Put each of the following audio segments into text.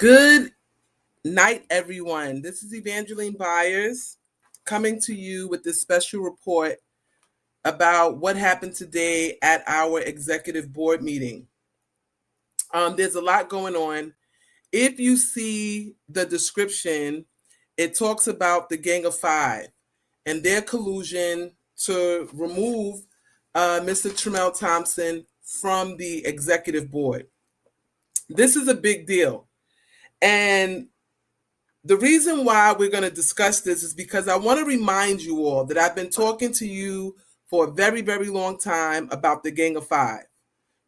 Good night, everyone. This is Evangeline Byers coming to you with this special report about what happened today at our executive board meeting. There's a lot going on. If you see the description, it talks about the Gang of Five and their collusion to remove Mr. Trammel Thompson from the executive board. This is a big deal. And the reason why we're going to discuss this is because I want to remind you all that I've been talking to you for a very, very long time about the Gang of Five,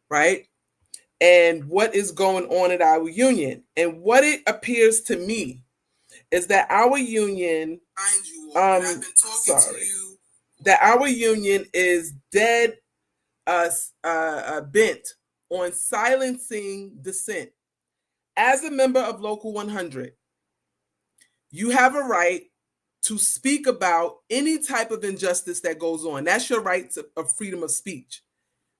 right? And what is going on at our union. And what it appears to me is that our union, that our union is dead bent on silencing dissent. As a member of Local 100, you have a right to speak about any type of injustice that goes on. That's your right of freedom of speech.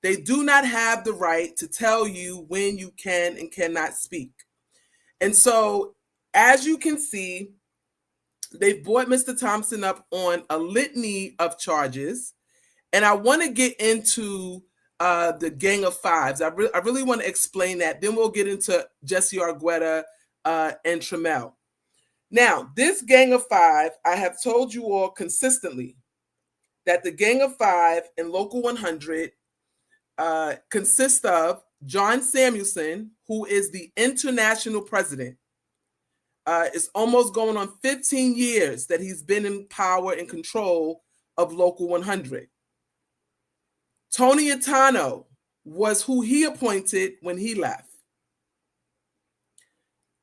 They do not have the right to tell you when you can and cannot speak. And so, as you can see, they've brought Mr. Thompson up on a litany of charges. And I want to get into the Gang of Fives. I really want to explain that. Then we'll get into Jesse Argueta and Trammel. Now, this Gang of Five, I have told you all consistently that the Gang of Five in Local 100 consists of John Samuelson, who is the international president. It's almost going on 15 years that he's been in power and control of Local 100. Tony Atano was who he appointed when he left.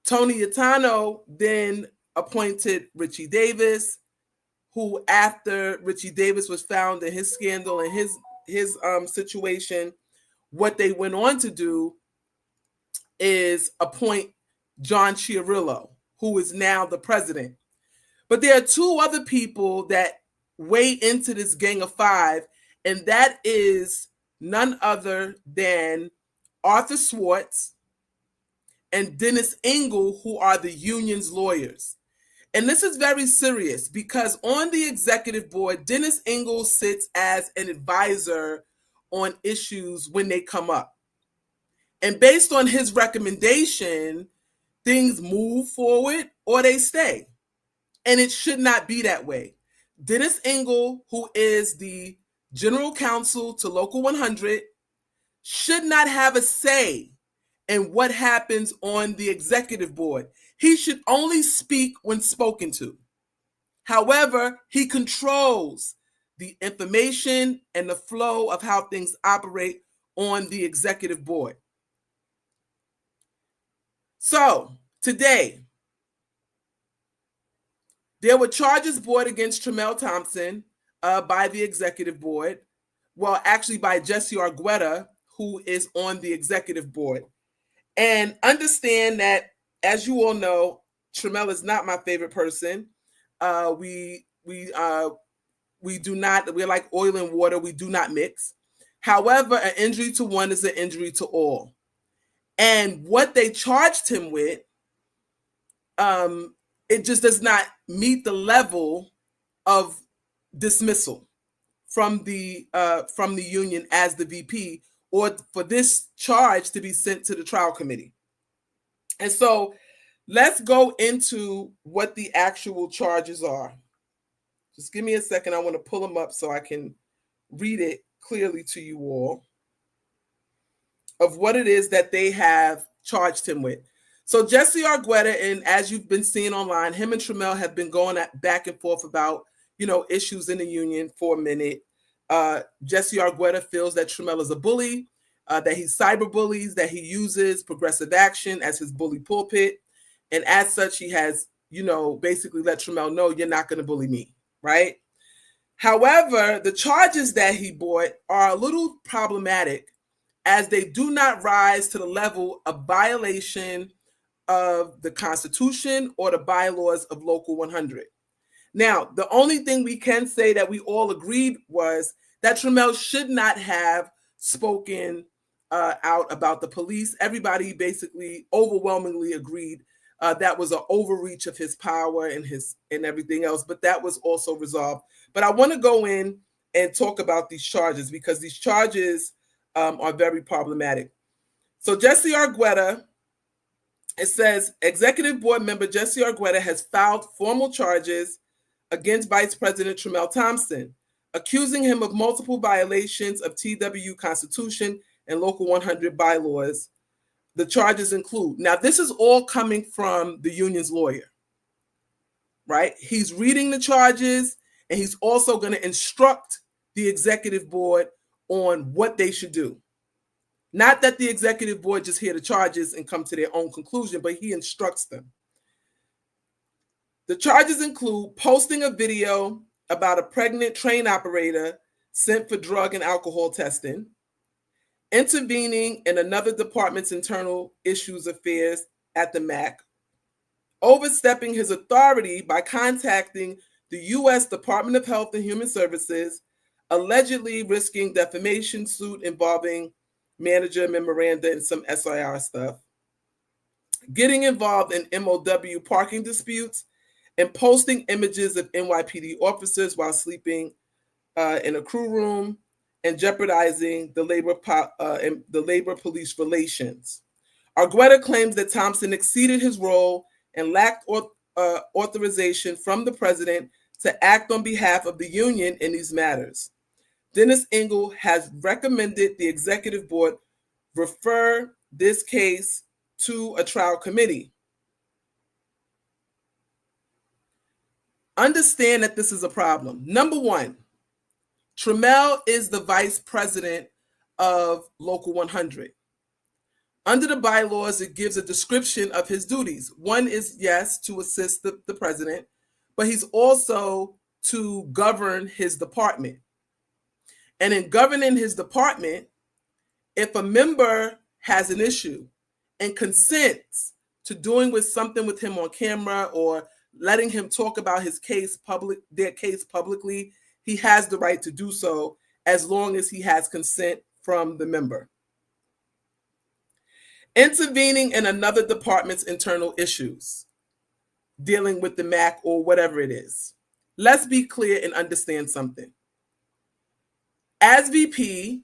Tony Atano then appointed Richie Davis, who after Richie Davis was found in his scandal and his situation, what they went on to do is appoint John Chiarillo, who is now the president. But there are two other people that weigh into this Gang of Five, and that is none other than Arthur Swartz and Dennis Engel, who are the union's lawyers. And this is very serious because on the executive board, Dennis Engel sits as an advisor on issues when they come up. And based on his recommendation, things move forward or they stay. And it should not be that way. Dennis Engel, who is the general counsel to Local 100, should not have a say in what happens on the executive board. He should only speak when spoken to. However, he controls the information and the flow of how things operate on the executive board. So, today, there were charges brought against Trammel Thompson by the executive board. Well, actually by Jesse Argueta, who is on the executive board. And understand that, as you all know, Trammel is not my favorite person. We do not, we're like oil and water, we do not mix. However, an injury to one is an injury to all. And what they charged him with, it just does not meet the level of dismissal from the union as the VP, or for this charge to be sent to the trial committee. And so let's go into what the actual charges are. Just give me a second. I want to pull them up so I can read it clearly to you all of what it is that they have charged him with. So Jesse Argueta, and as you've been seeing online, him and Trammel have been going back and forth about, issues in the union for a minute. Jesse Argueta feels that Trammel is a bully, that he cyberbullies, that he uses progressive action as his bully pulpit. And as such, he has, basically let Trammel know, you're not going to bully me, right? However, the charges that he brought are a little problematic as they do not rise to the level of violation of the Constitution or the bylaws of Local 100. Now, the only thing we can say that we all agreed was that Trammel should not have spoken out about the police. Everybody basically overwhelmingly agreed that was an overreach of his power and everything else, but that was also resolved. But I want to go in and talk about these charges because these charges are very problematic. So Jesse Argueta, it says, Executive Board Member Jesse Argueta has filed formal charges against Vice President Trammel Thompson, accusing him of multiple violations of TWU Constitution and Local 100 bylaws. The charges include, now this is all coming from the union's lawyer, right? He's reading the charges and he's also going to instruct the executive board on what they should do. Not that the executive board just hear the charges and come to their own conclusion, but he instructs them. The charges include posting a video about a pregnant train operator sent for drug and alcohol testing, intervening in another department's internal issues affairs at the MAC, overstepping his authority by contacting the U.S. Department of Health and Human Services, allegedly risking defamation suit involving Manager Miranda and some SIR stuff, getting involved in MOW parking disputes, and posting images of NYPD officers while sleeping in a crew room, and jeopardizing the labor-police relations. Argueta claims that Thompson exceeded his role and lacked authorization from the president to act on behalf of the union in these matters. Dennis Engel has recommended the executive board refer this case to a trial committee. Understand that this is a problem. Number one, Trammel is the vice president of Local 100. Under the bylaws, it gives a description of his duties. One is, yes, to assist the president, but he's also to govern his department. And in governing his department, if a member has an issue and consents to doing something with him on camera or letting him talk about their case publicly, he has the right to do so as long as he has consent from the member. Intervening in another department's internal issues, dealing with the MAC or whatever it is. Let's be clear and understand something. As VP,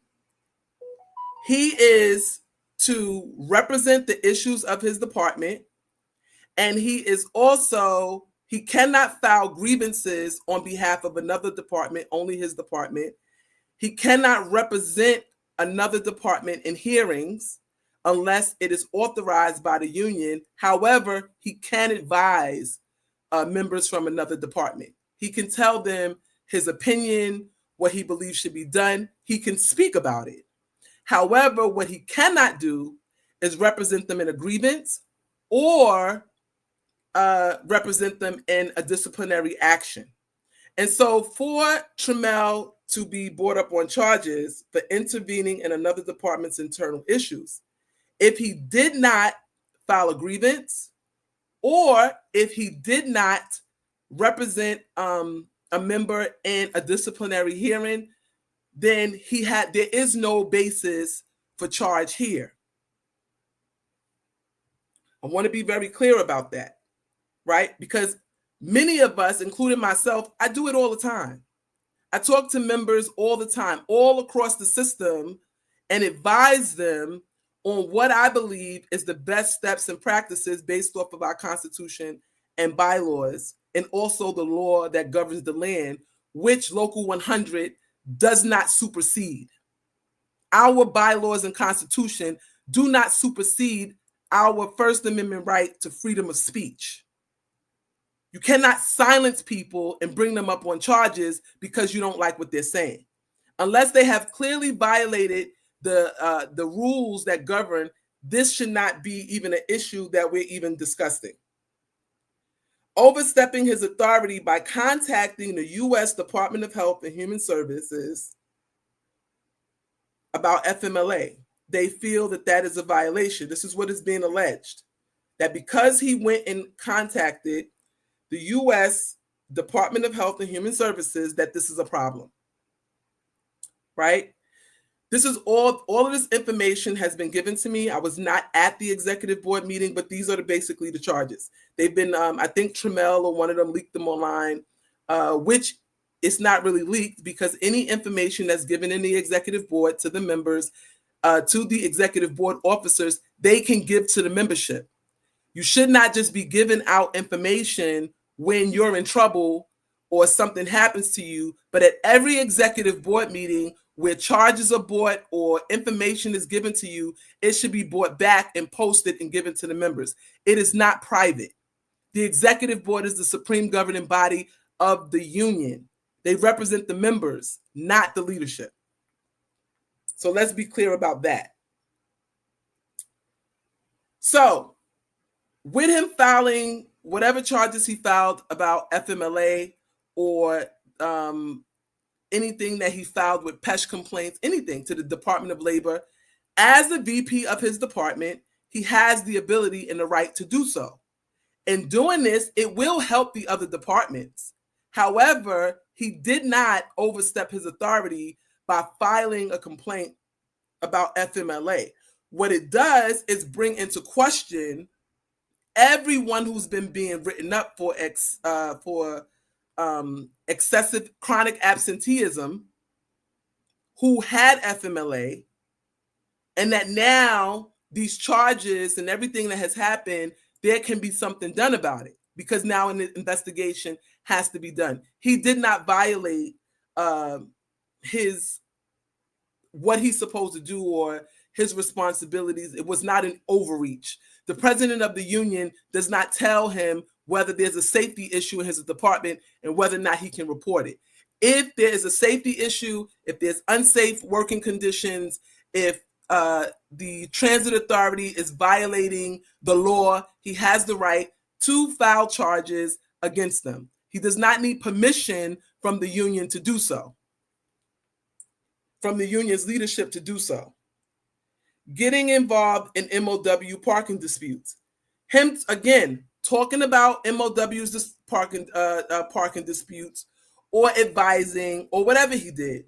he is to represent the issues of his department, and he cannot file grievances on behalf of another department, only his department. He cannot represent another department in hearings unless it is authorized by the union. However, he can advise members from another department. He can tell them his opinion, what he believes should be done. He can speak about it. However, what he cannot do is represent them in a grievance or represent them in a disciplinary action. And so for Trammel to be brought up on charges for intervening in another department's internal issues, if he did not file a grievance or if he did not represent a member in a disciplinary hearing, then there is no basis for charge here. I want to be very clear about that, right? Because many of us, including myself, I do it all the time. I talk to members all the time, all across the system, and advise them on what I believe is the best steps and practices based off of our Constitution and bylaws, and also the law that governs the land, which Local 100 does not supersede. Our bylaws and Constitution do not supersede our First Amendment right to freedom of speech. You cannot silence people and bring them up on charges because you don't like what they're saying. Unless they have clearly violated the rules that govern, this should not be even an issue that we're even discussing. Overstepping his authority by contacting the U.S. Department of Health and Human Services about FMLA. They feel that that is a violation. This is what is being alleged, that because he went and contacted the U.S. Department of Health and Human Services, that this is a problem, right? This is all of this information has been given to me. I was not at the executive board meeting, but these are basically the charges. They've been, I think Trammel or one of them leaked them online, which is not really leaked because any information that's given in the executive board to the members, to the executive board officers, they can give to the membership. You should not just be giving out information when you're in trouble or something happens to you, but at every executive board meeting where charges are brought or information is given to you, it should be brought back and posted and given to the members. It is not private. The executive board is the supreme governing body of the union. They represent the members, not the leadership. So let's be clear about that. So with him filing whatever charges he filed about FMLA or anything that he filed with PESH complaints, anything to the Department of Labor, as the VP of his department, he has the ability and the right to do so. In doing this, it will help the other departments. However, he did not overstep his authority by filing a complaint about FMLA. What it does is bring into question everyone who's been being written up for excessive chronic absenteeism, who had FMLA, and that now these charges and everything that has happened, there can be something done about it because now an investigation has to be done. He did not violate what he's supposed to do or his responsibilities. It was not an overreach. The president of the union does not tell him whether there's a safety issue in his department and whether or not he can report it. If there is a safety issue, if there's unsafe working conditions, if the transit authority is violating the law, he has the right to file charges against them. He does not need permission from the union to do so, from the union's leadership to do so. Getting involved in MOW parking disputes. Him, again, talking about MOW's parking disputes or advising or whatever he did,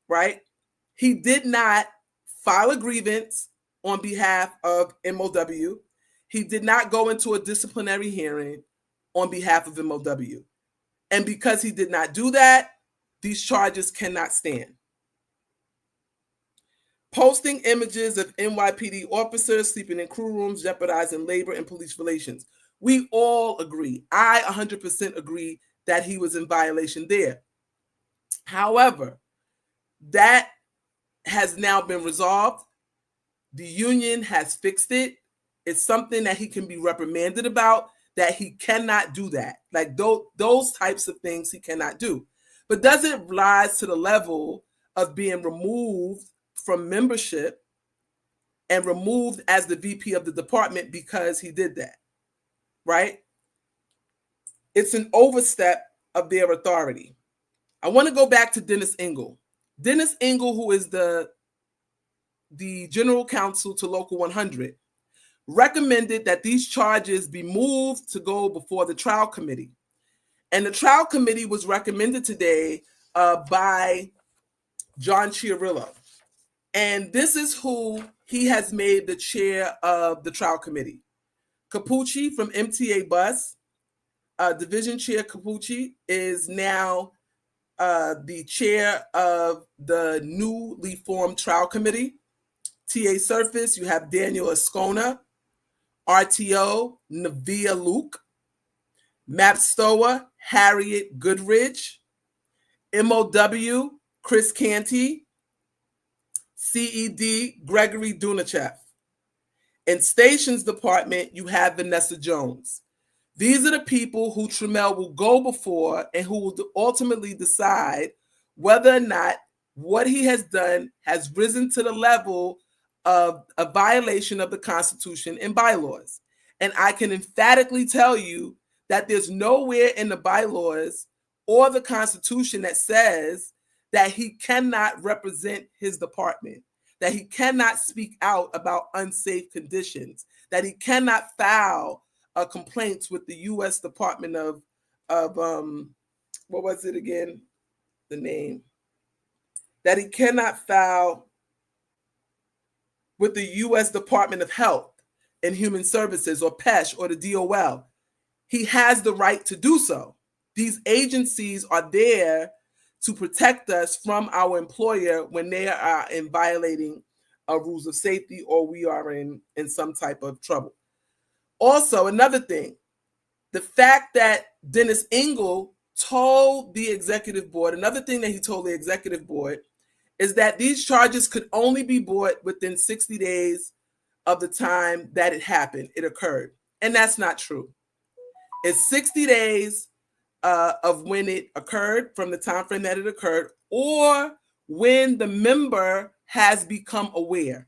right? He did not file a grievance on behalf of MOW. He did not go into a disciplinary hearing on behalf of MOW. And because he did not do that, these charges cannot stand. Posting images of NYPD officers sleeping in crew rooms, jeopardizing labor and police relations. We all agree. I 100% agree that he was in violation there. However, that has now been resolved. The union has fixed it. It's something that he can be reprimanded about, that he cannot do that. Like those types of things he cannot do. But does it rise to the level of being removed from membership and removed as the VP of the department because he did that, right? It's an overstep of their authority. I want to go back to Dennis Engel. Dennis Engel, who is the general counsel to Local 100, recommended that these charges be moved to go before the trial committee. And the trial committee was recommended today by John Chiarillo. And this is who he has made the chair of the trial committee. Capucci from MTA Bus, Division Chair Capucci, is now the chair of the newly formed trial committee. TA Surface, you have Daniel Ascona. RTO, Navia Luke. MAPSTOA, Harriet Goodridge. MOW, Chris Canty. CED, Gregory Dunachev. In Stations Department, you have Vanessa Jones. These are the people who Trammel will go before and who will ultimately decide whether or not what he has done has risen to the level of a violation of the Constitution and bylaws. And I can emphatically tell you that there's nowhere in the bylaws or the Constitution that says that he cannot represent his department, that he cannot speak out about unsafe conditions, that he cannot file complaints with the U.S. Department of what was it again? The name. that he cannot file with the U.S. Department of Health and Human Services, or PESH, or the DOL. He has the right to do so. These agencies are there to protect us from our employer when they are in violating rules of safety, or we are in some type of trouble. Also, another thing, the fact that Dennis Engel told the executive board, another thing that he told the executive board, is that these charges could only be brought within 60 days of the time that it happened, it occurred. And that's not true. It's 60 days of when it occurred, from the time frame that it occurred, or when the member has become aware.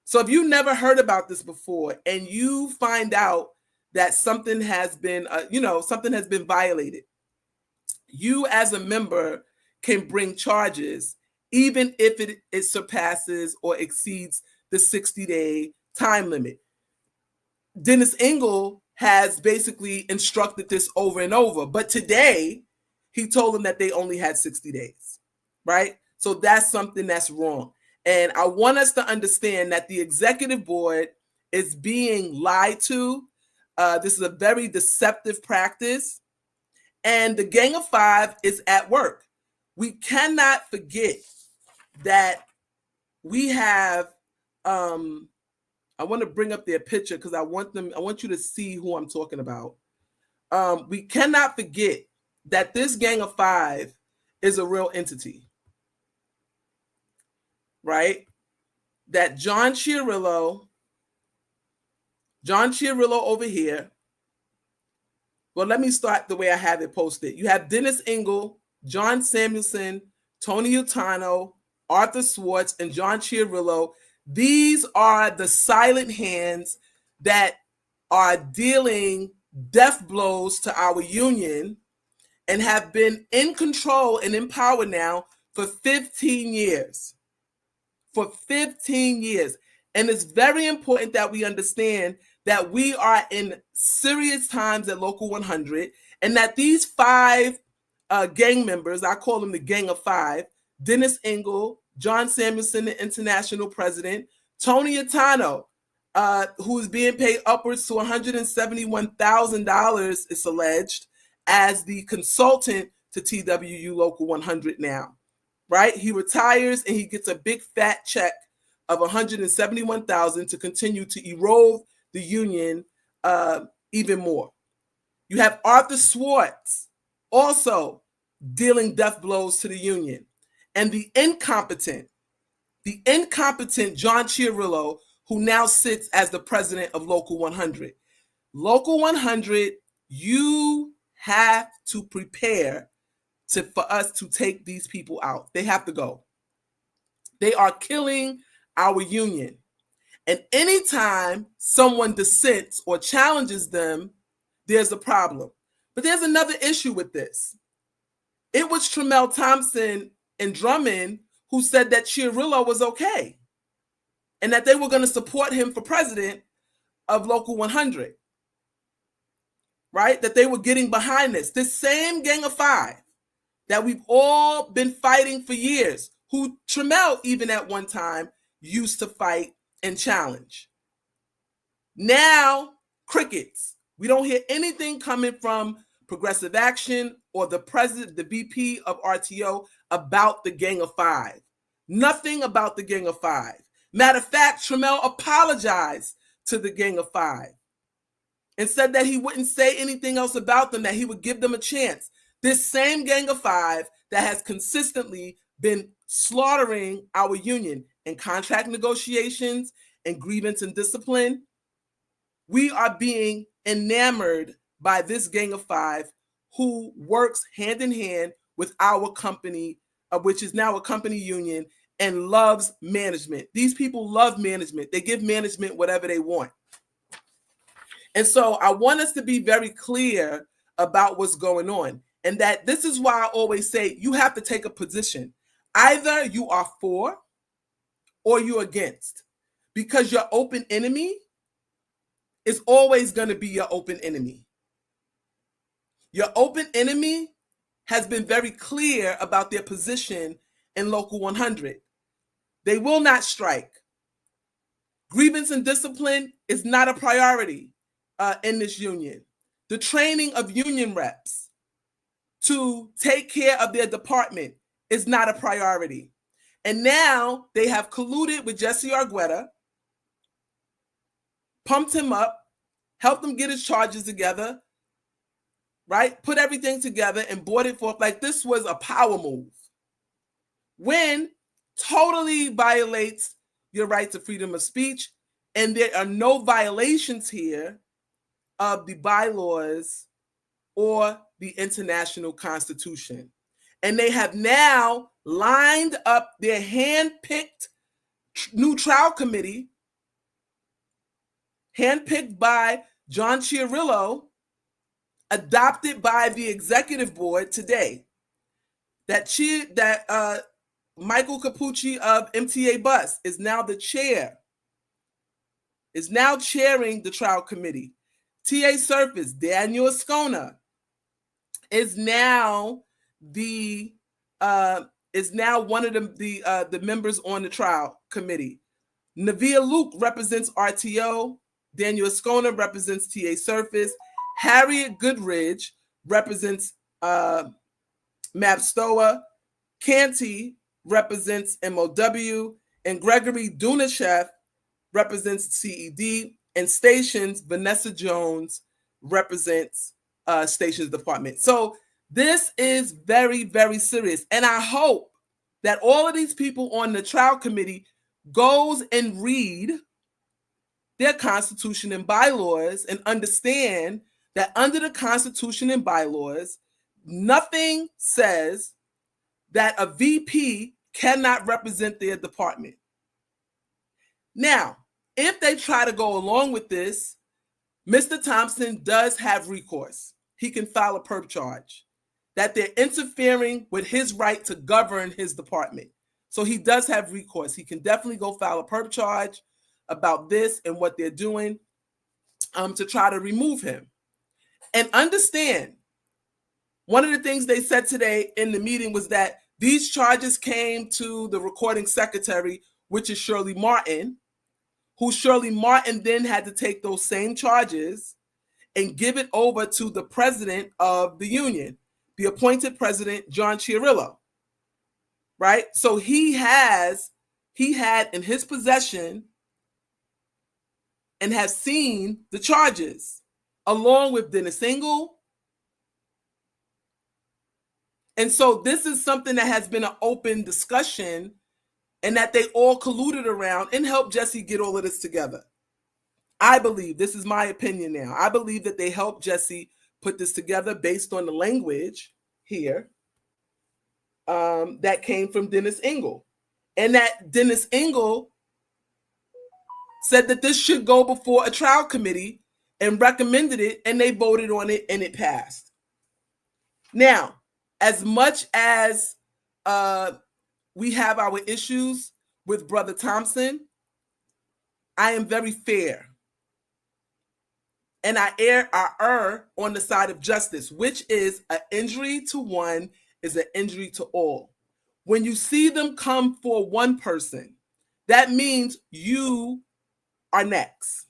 So if you never heard about this before and you find out that something has been, something has been violated, you as a member can bring charges even if it surpasses or exceeds the 60-day time limit. Dennis Engel has basically instructed this over and over, but today he told them that they only had 60 days, right? So that's something that's wrong. And I want us to understand that the executive board is being lied to. This is a very deceptive practice. And the Gang of Five is at work. We cannot forget that we have, I want to bring up their picture because I want you to see who I'm talking about. We cannot forget that this Gang of Five is a real entity, right? That John Chiarillo over here. Well, let me start the way I have it posted. You have Dennis Engel, John Samuelson, Tony Utano, Arthur Swartz, and John Chiarillo. These are the silent hands that are dealing death blows to our union and have been in control and in power now for 15 years. For 15 years. And it's very important that we understand that we are in serious times at Local 100, and that these five gang members, I call them the Gang of Five, Dennis Engel, John Samuelson, the international president, Tony Utano, who is being paid upwards to $171,000, it's alleged, as the consultant to TWU Local 100 now, right? He retires and he gets a big fat check of $171,000 to continue to erode the union even more. You have Arthur Swartz also dealing death blows to the union. And the incompetent John Chiarillo, who now sits as the president of Local 100. Local 100, you have to prepare for us to take these people out. They have to go. They are killing our union. And anytime someone dissents or challenges them, there's a problem. But there's another issue with this. It was Trammel Thompson and Drummond who said that Chiarillo was okay and that they were going to support him for president of Local 100, right? That they were getting behind this. This same Gang of Five that we've all been fighting for years, who Trammel even at one time used to fight and challenge. Now, crickets. We don't hear anything coming from Progressive Action or the president, the VP of RTO, about the Gang of Five. Nothing about the Gang of Five. Matter of fact, Trammel apologized to the Gang of Five and said that he wouldn't say anything else about them, that he would give them a chance. This same Gang of Five that has consistently been slaughtering our union in contract negotiations and grievance and discipline, we are being enamored by this Gang of Five who works hand in hand with our company, which is now a company union, and loves management. These people love management. They give management whatever they want. And so I want us to be very clear about what's going on. And that this is why I always say you have to take a position. Either you are for or you're against. Because your open enemy is always going to be your open enemy. Your open enemy has been very clear about their position in Local 100. They will not strike. Grievance and discipline is not a priority in this union. The training of union reps to take care of their department is not a priority. And now they have colluded with Jesse Argueta, pumped him up, helped him get his charges together, right? Put everything together and brought it forth like this was a power move. When totally violates your right to freedom of speech, and there are no violations here of the bylaws or the international constitution. And they have now lined up their hand-picked new trial committee, handpicked by John Chiarillo, adopted by the executive board today. That Michael Capucci of MTA Bus is now the chair, is now chairing the trial committee. TA Surface, Daniel Ascona, is now one of the members on the trial committee. Navia Luke represents RTO. Daniel Ascona represents TA Surface. Harriet Goodridge represents MAPSTOA. Canty represents MOW. And Gregory Dunashev represents CED. And Stations, Vanessa Jones represents Stations Department. So this is very, very serious. And I hope that all of these people on the trial committee goes and read their constitution and bylaws and understand that under the constitution and bylaws, nothing says that a VP cannot represent their department. Now, if they try to go along with this, Mr. Thompson does have recourse. He can file a perp charge that they're interfering with his right to govern his department. So he does have recourse. He can definitely go file a perp charge about this and what they're doing to try to remove him. And understand, one of the things they said today in the meeting was that these charges came to the recording secretary, which is Shirley Martin, who Shirley Martin then had to take those same charges and give it over to the president of the union, the appointed president, John Chiarillo, right? So he had in his possession and has seen the charges along with Dennis Engel. And so this is something that has been an open discussion and that they all colluded around and helped Jesse get all of this together. I believe, this is my opinion now, I believe that they helped Jesse put this together based on the language here that came from Dennis Engel. And that Dennis Engel said that this should go before a trial committee and recommended it, and they voted on it and it passed. Now, as much as we have our issues with Brother Thompson, I am very fair. And I err on the side of justice, which is an injury to one is an injury to all. When you see them come for one person, that means you are next.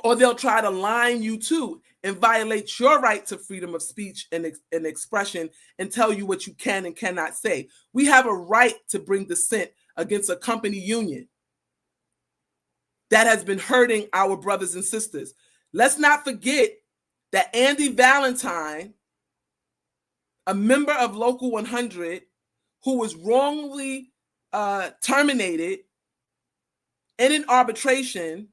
Or they'll try to line you too and violate your right to freedom of speech and expression and tell you what you can and cannot say. We have a right to bring dissent against a company union that has been hurting our brothers and sisters. Let's not forget that Andy Valentine, a member of Local 100, who was wrongly terminated in an arbitration,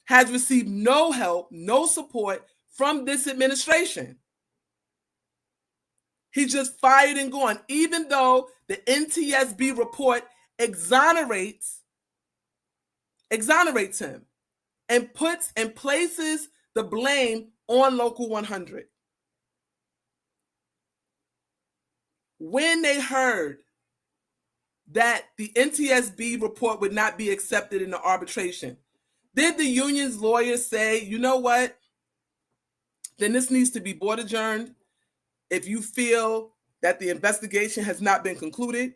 has received no help, no support from this administration. He's just fired and gone, even though the NTSB report exonerates him and puts and places the blame on Local 100. When they heard that the NTSB report would not be accepted in the arbitration, did the union's lawyers say, you know what, then this needs to be board adjourned? If you feel that the investigation has not been concluded?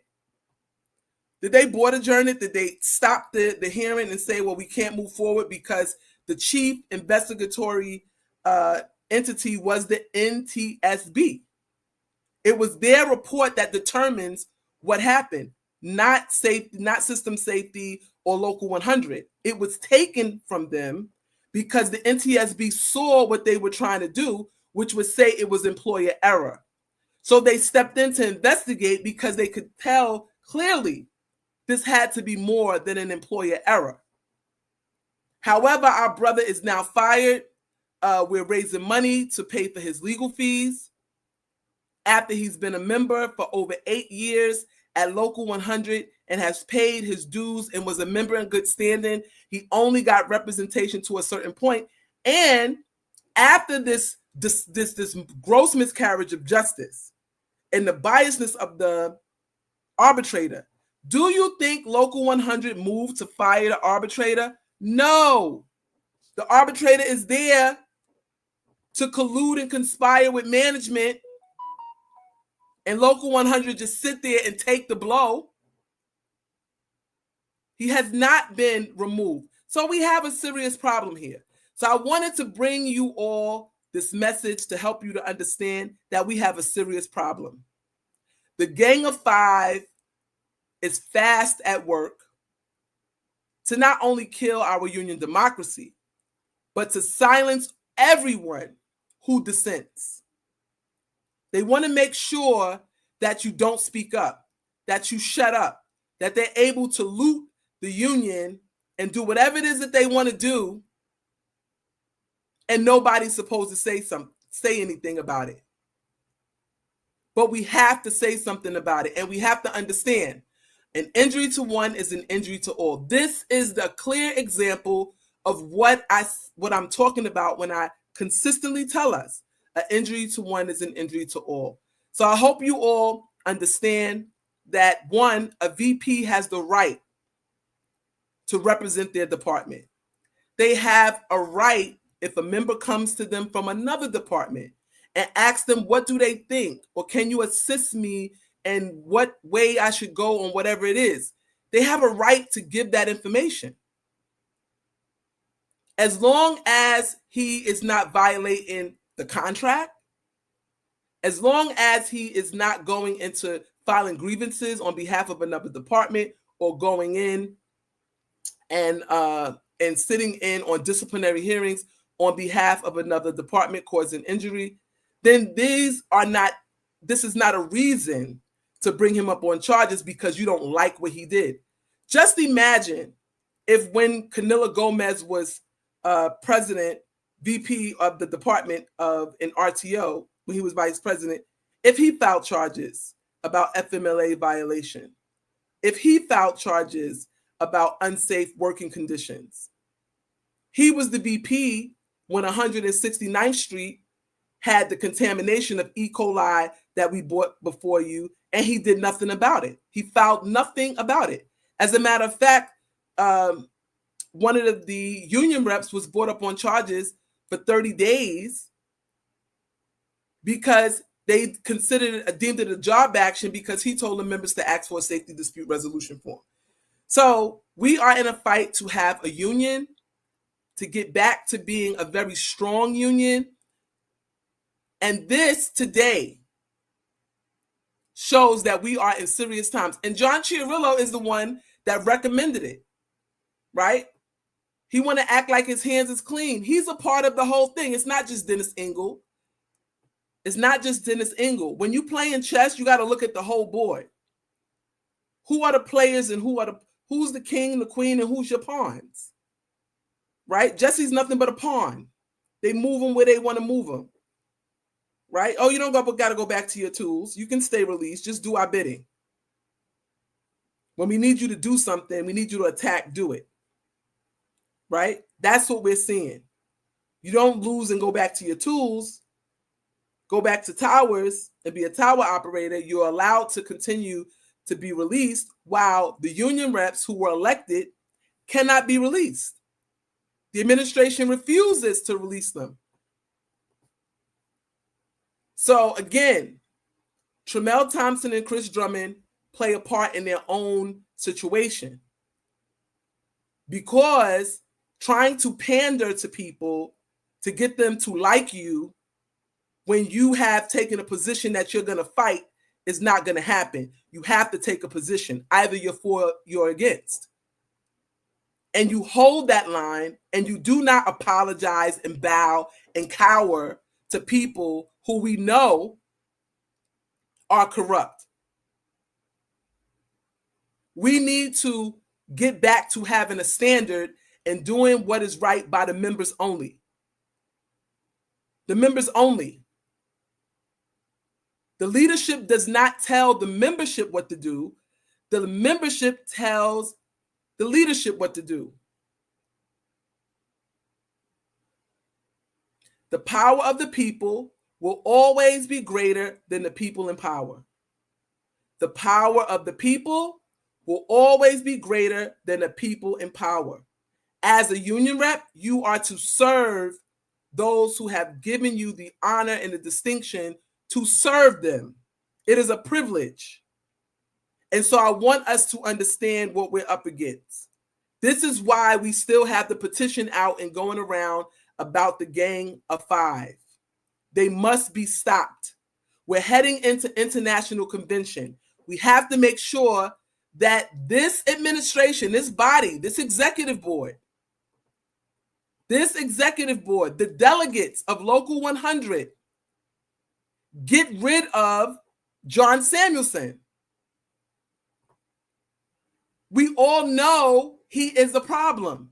Did they board adjourn it? Did they stop the hearing and say, well, we can't move forward because the chief investigatory entity was the NTSB? It was their report that determines what happened, not system safety or Local 100. It was taken from them because the NTSB saw what they were trying to do, which was say it was employer error. So they stepped in to investigate because they could tell clearly this had to be more than an employer error. However, our brother is now fired. We're raising money to pay for his legal fees after he's been a member for over 8 years at Local 100 and has paid his dues and was a member in good standing. He only got representation to a certain point. And after this gross miscarriage of justice and the biasness of the arbitrator, do you think Local 100 moved to fire the arbitrator? No. The arbitrator is there to collude and conspire with management, and Local 100 just sit there and take the blow. He has not been removed. So we have a serious problem here. So I wanted to bring you all this message to help you to understand that we have a serious problem. The Gang of Five is fast at work to not only kill our union democracy, but to silence everyone who dissents. They want to make sure that you don't speak up, that you shut up, that they're able to loot the union and do whatever it is that they want to do, and nobody's supposed to say anything about it. But we have to say something about it, and we have to understand an injury to one is an injury to all. This is the clear example of what I'm talking about when I consistently tell us an injury to one is an injury to all. So I hope you all understand that, one, a VP has the right to represent their department. They have a right if a member comes to them from another department and asks them, what do they think? Or can you assist me in what way I should go on whatever it is? They have a right to give that information. As long as he is not violating the contract, as long as he is not going into filing grievances on behalf of another department or going in and sitting in on disciplinary hearings on behalf of another department causing injury, then this is not a reason to bring him up on charges because you don't like what he did. Just imagine if when Canilla Gomez was president, VP of the department in RTO, when he was vice president, if he filed charges about FMLA violation, if he filed charges about unsafe working conditions. He was the VP when 169th Street had the contamination of E. coli that we brought before you, and he did nothing about it. He filed nothing about it. As a matter of fact, one of the union reps was brought up on charges for 30 days because they deemed it a job action because he told the members to ask for a safety dispute resolution form. So we are in a fight to have a union, to get back to being a very strong union. And this today shows that we are in serious times. And John Chiarillo is the one that recommended it, right? He want to act like his hands is clean. He's a part of the whole thing. It's not just Dennis Engel. It's not just Dennis Engel. When you play in chess, you got to look at the whole board. Who are the players and who's the king, the queen, and who's your pawns? Right? Jesse's nothing but a pawn. They move them where they want to move them. Right? Oh, you don't got to go back to your tools. You can stay released. Just do our bidding. When we need you to do something, we need you to attack, do it. Right? That's what we're seeing. You don't lose and go back to your tools. Go back to towers and be a tower operator. You're allowed to continue to be released while the union reps who were elected cannot be released. The administration refuses to release them. So again, Trammel Thompson and Chris Drummond play a part in their own situation, because trying to pander to people to get them to like you when you have taken a position that you're going to fight is not going to happen. You have to take a position. Either you're for or you're against. And you hold that line, and you do not apologize and bow and cower to people who we know are corrupt. We need to get back to having a standard and doing what is right by the members only. The members only. The leadership does not tell the membership what to do. The membership tells the leadership what to do. The power of the people will always be greater than the people in power. The power of the people will always be greater than the people in power. As a union rep, you are to serve those who have given you the honor and the distinction to serve them. It is a privilege. And so I want us to understand what we're up against. This is why we still have the petition out and going around about the Gang of Five. They must be stopped. We're heading into international convention. We have to make sure that this administration, this body, this executive board, the delegates of Local 100, get rid of John Samuelson. We all know he is a problem.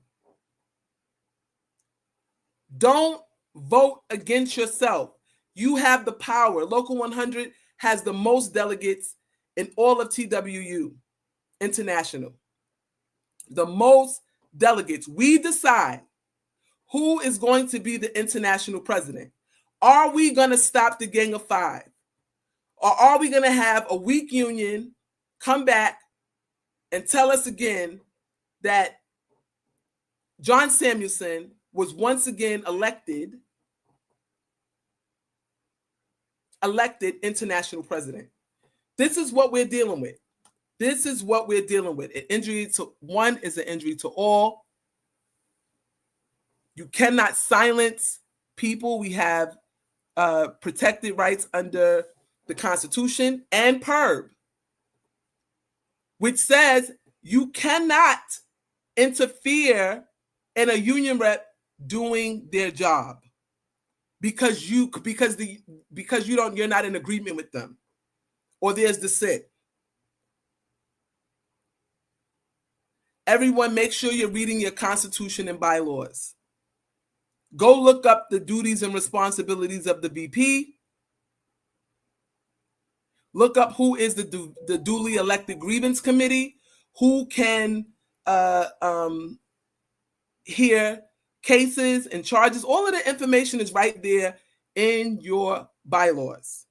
Don't vote against yourself. You have the power. Local 100 has the most delegates in all of TWU International. The most delegates. We decide who is going to be the international president. Are we going to stop the Gang of Five? Or are we going to have a weak union come back and tell us again that John Samuelson was once again elected international president? This is what we're dealing with. This is what we're dealing with. An injury to one is an injury to all. You cannot silence people. We have protected rights under the Constitution and PERB, which says you cannot interfere in a union rep doing their job because you're not in agreement with them, or there's dissent. Everyone, make sure you're reading your Constitution and bylaws. Go look up the duties and responsibilities of the VP. Look up who is the duly elected grievance committee, who can hear cases and charges. All of the information is right there in your bylaws.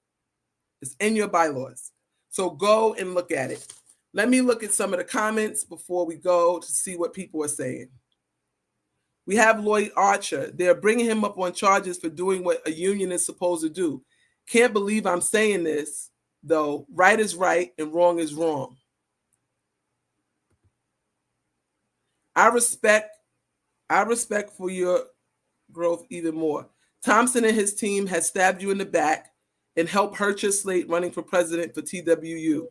It's in your bylaws. So go and look at it. Let me look at some of the comments before we go to see what people are saying. We have Lloyd Archer. They're bringing him up on charges for doing what a union is supposed to do. Can't believe I'm saying this, though. Right is right and wrong is wrong. I respect for your growth even more. Thompson and his team has stabbed you in the back and helped hurt your slate running for president for TWU.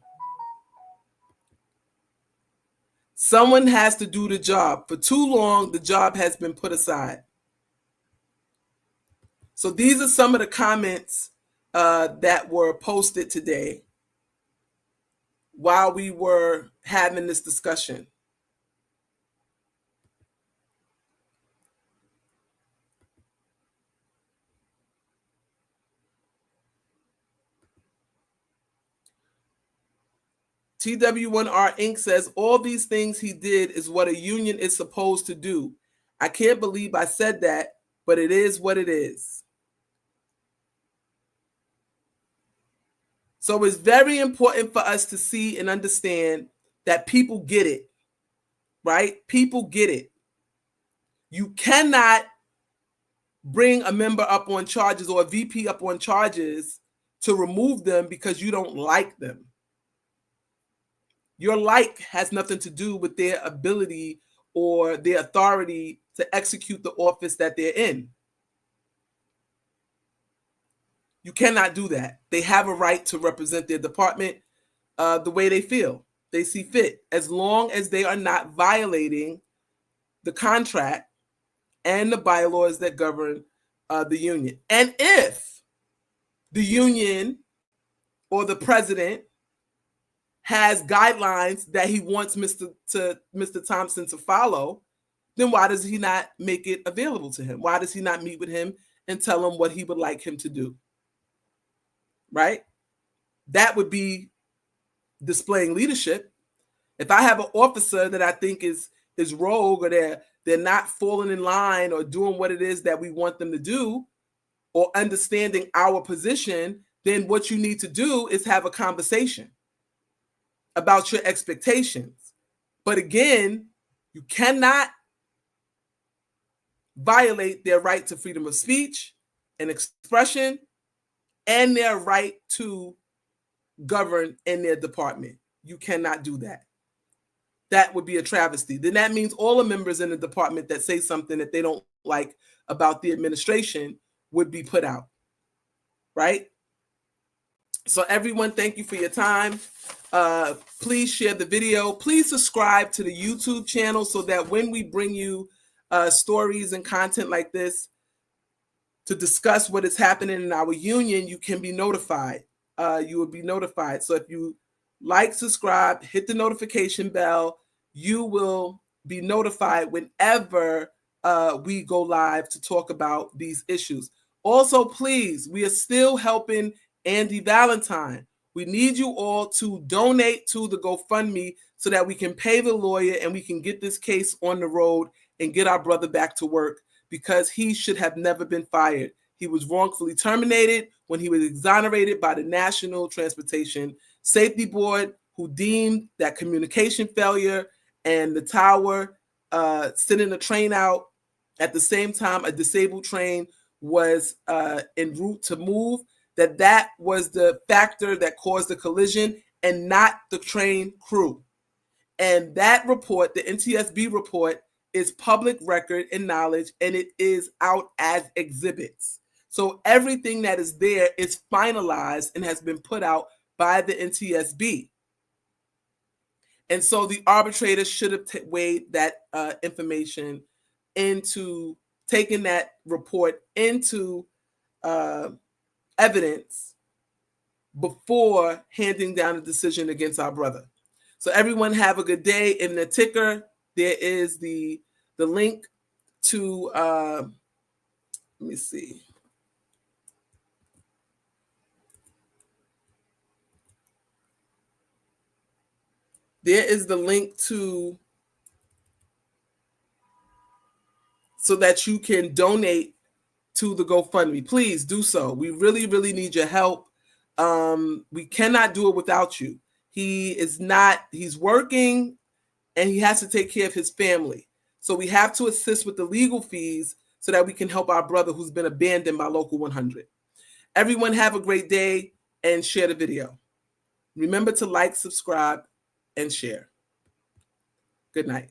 Someone has to do the job. For too long, the job has been put aside. So these are some of the comments that were posted today while we were having this discussion. TW1R Inc. says, all these things he did is what a union is supposed to do. I can't believe I said that, but it is what it is. So it's very important for us to see and understand that people get it, right? People get it. You cannot bring a member up on charges or a VP up on charges to remove them because you don't like them. Your like has nothing to do with their ability or their authority to execute the office that they're in. You cannot do that. They have a right to represent their department the way they feel, they see fit, as long as they are not violating the contract and the bylaws that govern the union. And if the union or the president has guidelines that he wants Mr. Thompson to follow, then why does he not make it available to him? Why does he not meet with him and tell him what he would like him to do? Right? That would be displaying leadership. If I have an officer that I think is rogue, or they're not falling in line or doing what it is that we want them to do, or understanding our position, then what you need to do is have a conversation about your expectations. But again, you cannot violate their right to freedom of speech and expression and their right to govern in their department. You cannot do that. That would be a travesty. Then that means all the members in the department that say something that they don't like about the administration would be put out, right? So everyone, thank you for your time. Please share the video. Please subscribe to the YouTube channel so that when we bring you stories and content like this to discuss what is happening in our union, you can be notified. You will be notified. So if you like, subscribe, hit the notification bell, you will be notified whenever we go live to talk about these issues. Also, please, we are still helping Andy Valentine. We need you all to donate to the GoFundMe so that we can pay the lawyer and we can get this case on the road and get our brother back to work, because he should have never been fired. He was wrongfully terminated when he was exonerated by the National Transportation Safety Board, who deemed that communication failure and the tower sending a train out at the same time a disabled train was en route to move, that was the factor that caused the collision and not the train crew. And that report, the NTSB report, is public record and knowledge, and it is out as exhibits. So everything that is there is finalized and has been put out by the NTSB. And so the arbitrator should have weighed that information into taking that report into evidence before handing down a decision against our brother. So everyone have a good day. In the ticker, there is the link to, let me see. There is the link to, so that you can donate to the GoFundMe. Please do so. We really, really need your help. We cannot do it without you. He's working and he has to take care of his family. So we have to assist with the legal fees so that we can help our brother who's been abandoned by Local 100. Everyone have a great day and share the video. Remember to like, subscribe, and share. Good night.